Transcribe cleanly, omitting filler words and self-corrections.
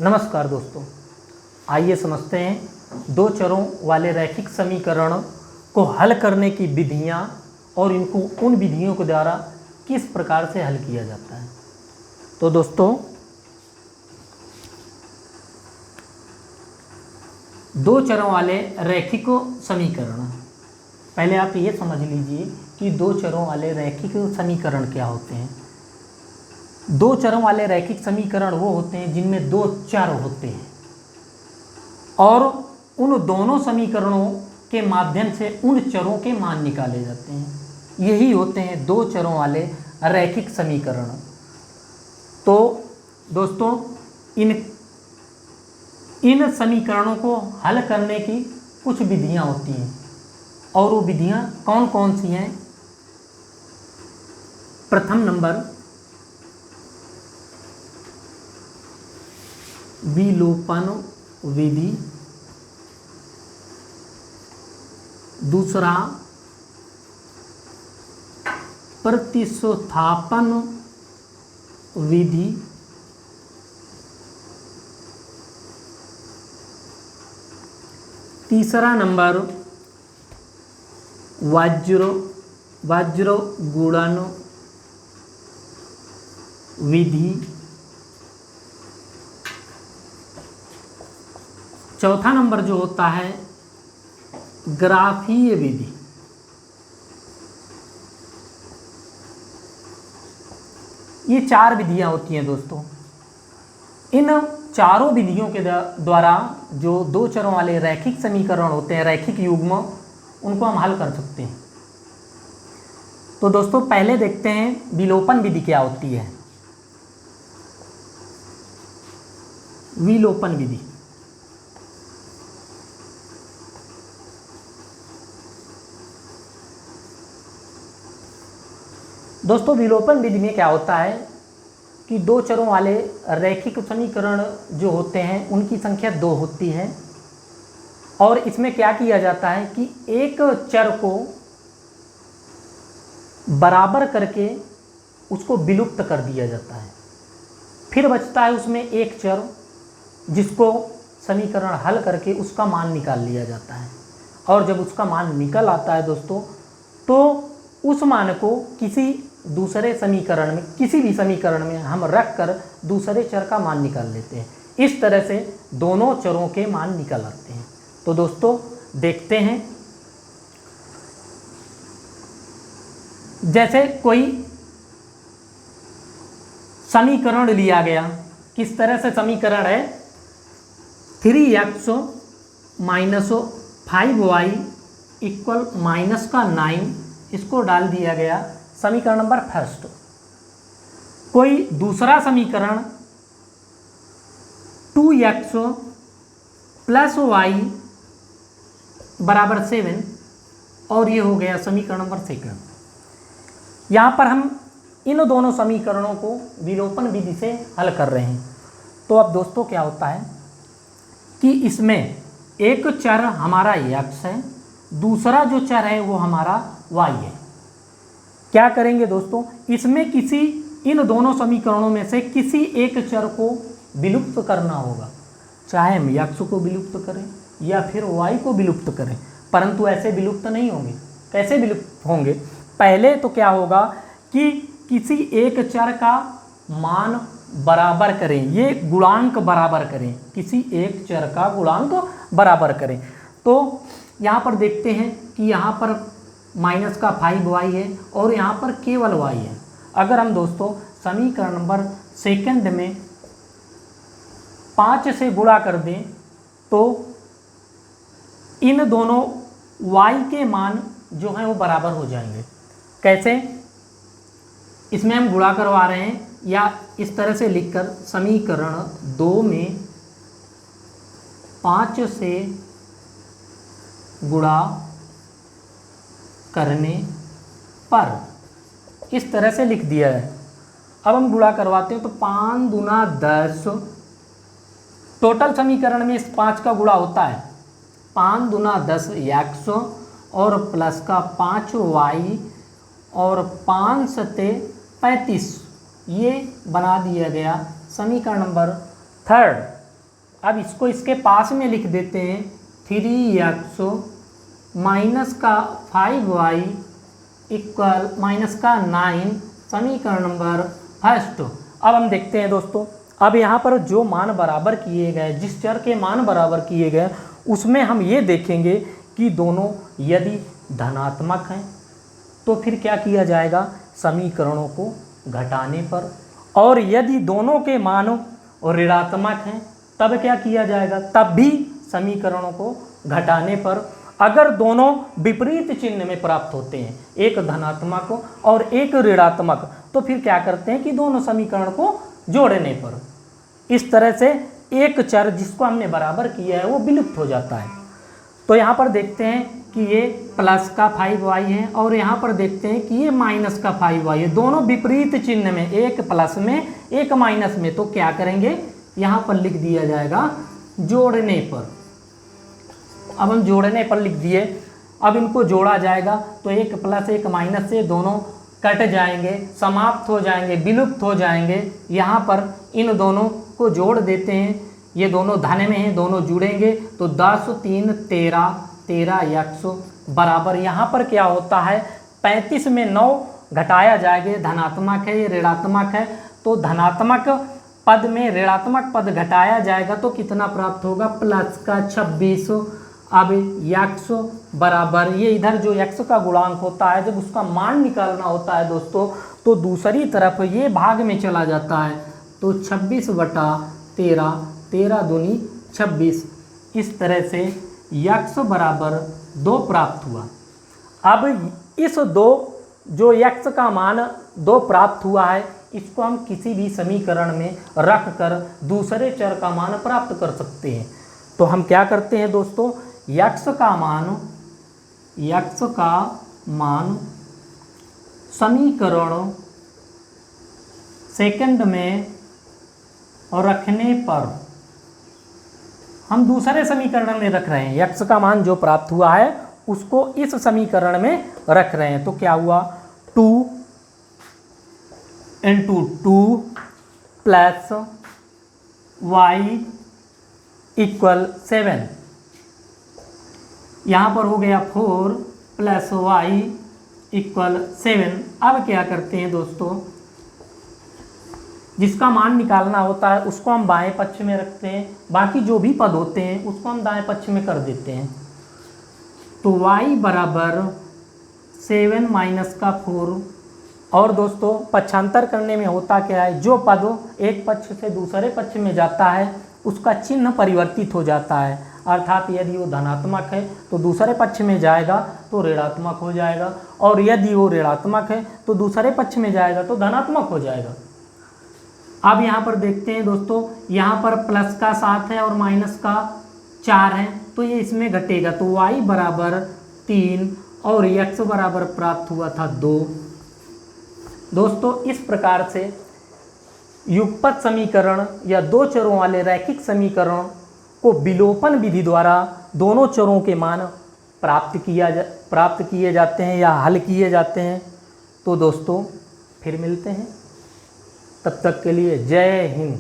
नमस्कार दोस्तों, आइए समझते हैं दो चरों वाले रैखिक समीकरण को हल करने की विधियां और इनको उन विधियों के द्वारा किस प्रकार से हल किया जाता है। तो दोस्तों, दो चरों वाले रैखिक समीकरण, पहले आप ये समझ लीजिए कि दो चरों वाले रैखिक समीकरण क्या होते हैं। दो चरों वाले रैखिक समीकरण वो होते हैं जिनमें दो चर होते हैं और उन दोनों समीकरणों के माध्यम से उन चरों के मान निकाले जाते हैं। यही होते हैं दो चरों वाले रैखिक समीकरण। तो दोस्तों, इन समीकरणों को हल करने की कुछ विधियां होती हैं और वो विधियां कौन कौन सी हैं। प्रथम नंबर विलोपन विधि, दूसरा प्रतिस्थापन विधि, तीसरा नंबर वज्र गुणन विधि, चौथा नंबर जो होता है ग्राफीय विधि। ये चार विधियां होती हैं दोस्तों। इन चारों विधियों के द्वारा जो दो चरों वाले रैखिक समीकरण होते हैं, रैखिक युग्म, उनको हम हल कर सकते हैं। तो दोस्तों, पहले देखते हैं विलोपन विधि क्या होती है। विलोपन विधि, दोस्तों, विलोपन विधि में क्या होता है कि दो चरों वाले रैखिक समीकरण जो होते हैं उनकी संख्या दो होती है और इसमें क्या किया जाता है कि एक चर को बराबर करके उसको विलुप्त कर दिया जाता है। फिर बचता है उसमें एक चर जिसको समीकरण हल करके उसका मान निकाल लिया जाता है और जब उसका मान निकल आता है दोस्तों, तो उस मान को किसी दूसरे समीकरण में, किसी भी समीकरण में हम रख कर दूसरे चर का मान निकाल लेते हैं। इस तरह से दोनों चरों के मान निकल आते हैं। तो दोस्तों, देखते हैं, जैसे कोई समीकरण लिया गया, किस तरह से समीकरण है, 3x - 5y इक्वल -9, इसको डाल दिया गया समीकरण नंबर फर्स्ट। कोई दूसरा समीकरण 2x + y = 7 और ये हो गया समीकरण नंबर सेकंड। यहाँ पर हम इन दोनों समीकरणों को विलोपन विधि से हल कर रहे हैं। तो अब दोस्तों, क्या होता है कि इसमें एक चर हमारा x है, दूसरा जो चर है वो हमारा y है। क्या करेंगे दोस्तों, इसमें इन दोनों समीकरणों में से किसी एक चर को विलुप्त करना होगा। चाहे हम x को विलुप्त करें या फिर y को विलुप्त करें, परंतु ऐसे विलुप्त नहीं होंगे। कैसे विलुप्त होंगे? पहले तो क्या होगा कि किसी एक चर का मान बराबर करें, ये गुणांक बराबर करें, किसी एक चर का गुणांक बराबर करें। तो यहाँ पर देखते हैं कि यहाँ पर -5y है और यहाँ पर केवल y है। अगर हम दोस्तों समीकरण नंबर सेकंड में 5 से गुणा कर दें तो इन दोनों y के मान जो हैं वो बराबर हो जाएंगे। कैसे? इसमें हम गुणा करवा रहे हैं, या इस तरह से लिखकर समीकरण 2 में 5 से गुणा करने पर इस तरह से लिख दिया है। अब हम गुणा करवाते हैं तो 5 दूना 10, टोटल समीकरण में इस 5 का गुणा होता है 5 दूना 10 x और प्लस का 5y और 5 सते 35, ये बना दिया गया समीकरण नंबर थर्ड। अब इसको इसके पास में लिख देते हैं 3x माइनस का 5y इक्वल माइनस का 9, समीकरण नंबर फर्स्ट। अब हम देखते हैं दोस्तों, अब यहाँ पर जो मान बराबर किए गए, जिस चर के मान बराबर किए गए उसमें हम ये देखेंगे कि दोनों यदि धनात्मक हैं तो फिर क्या किया जाएगा, समीकरणों को घटाने पर, और यदि दोनों के मान ऋणात्मक हैं तब क्या किया जाएगा, तब भी समीकरणों को घटाने पर। अगर दोनों विपरीत चिन्ह में प्राप्त होते हैं, एक धनात्मक और एक ऋणात्मक, तो फिर क्या करते हैं कि दोनों समीकरण को जोड़ने पर इस तरह से एक चर जिसको हमने बराबर किया है वो विलुप्त हो जाता है। तो यहाँ पर देखते हैं कि ये प्लस का 5y है और यहाँ पर देखते हैं कि ये माइनस का 5y है, दोनों विपरीत चिन्ह में, एक प्लस में एक माइनस में। तो क्या करेंगे, यहाँ पर लिख दिया जाएगा जोड़ने पर। अब हम जोड़ने पर लिख दिए, अब इनको जोड़ा जाएगा तो एक प्लस एक माइनस से दोनों कट जाएंगे, समाप्त हो जाएंगे, विलुप्त हो जाएंगे। यहाँ पर इन दोनों को जोड़ देते हैं, ये दोनों धन में हैं, दोनों जुड़ेंगे तो 10 3 13 13x बराबर, यहाँ पर क्या होता है 35 में 9 घटाया जाएगा, धनात्मक है ये ऋणात्मक है, तो धनात्मक पद में ऋणात्मक पद घटाया जाएगा तो कितना प्राप्त होगा, प्लस का 26। अब x बराबर, ये इधर जो x का गुणांक होता है जब उसका मान निकालना होता है दोस्तों तो दूसरी तरफ ये भाग में चला जाता है, तो 26/13, 13 दूनी 26, इस तरह से x बराबर 2 प्राप्त हुआ। अब इस 2 जो x का मान 2 प्राप्त हुआ है इसको हम किसी भी समीकरण में रख कर दूसरे चर का मान प्राप्त कर सकते हैं। तो हम क्या करते हैं दोस्तों, x का मान समीकरण सेकंड में रखने पर हम दूसरे समीकरण में रख रहे हैं, x का मान जो प्राप्त हुआ है उसको इस समीकरण में रख रहे हैं। तो क्या हुआ, 2 × 2 प्लस y इक्वल 7, यहाँ पर हो गया 4 प्लस y इक्वल 7। अब क्या करते हैं दोस्तों, जिसका मान निकालना होता है उसको हम बाएं पक्ष में रखते हैं, बाकी जो भी पद होते हैं उसको हम दाएं पक्ष में कर देते हैं। तो y बराबर 7 माइनस का 4, और दोस्तों पक्षांतर करने में होता क्या है, जो पद एक पक्ष से दूसरे पक्ष में जाता है उसका चिन्ह परिवर्तित हो जाता है, अर्थात यदि वो धनात्मक है तो दूसरे पक्ष में जाएगा तो ऋणात्मक हो जाएगा, और यदि वो ऋणात्मक है तो दूसरे पक्ष में जाएगा तो धनात्मक हो जाएगा। अब यहाँ पर देखते हैं दोस्तों, यहाँ पर प्लस का 7 है और माइनस का 4 है, तो ये इसमें घटेगा, तो y बराबर 3 और x बराबर प्राप्त हुआ था 2। दोस्तों इस प्रकार से युगपत समीकरण या दो चरों वाले रैखिक समीकरण को विलोपन विधि द्वारा दोनों चरों के मान प्राप्त किए जाते हैं या हल किए जाते हैं। तो दोस्तों फिर मिलते हैं, तब तक के लिए जय हिंद।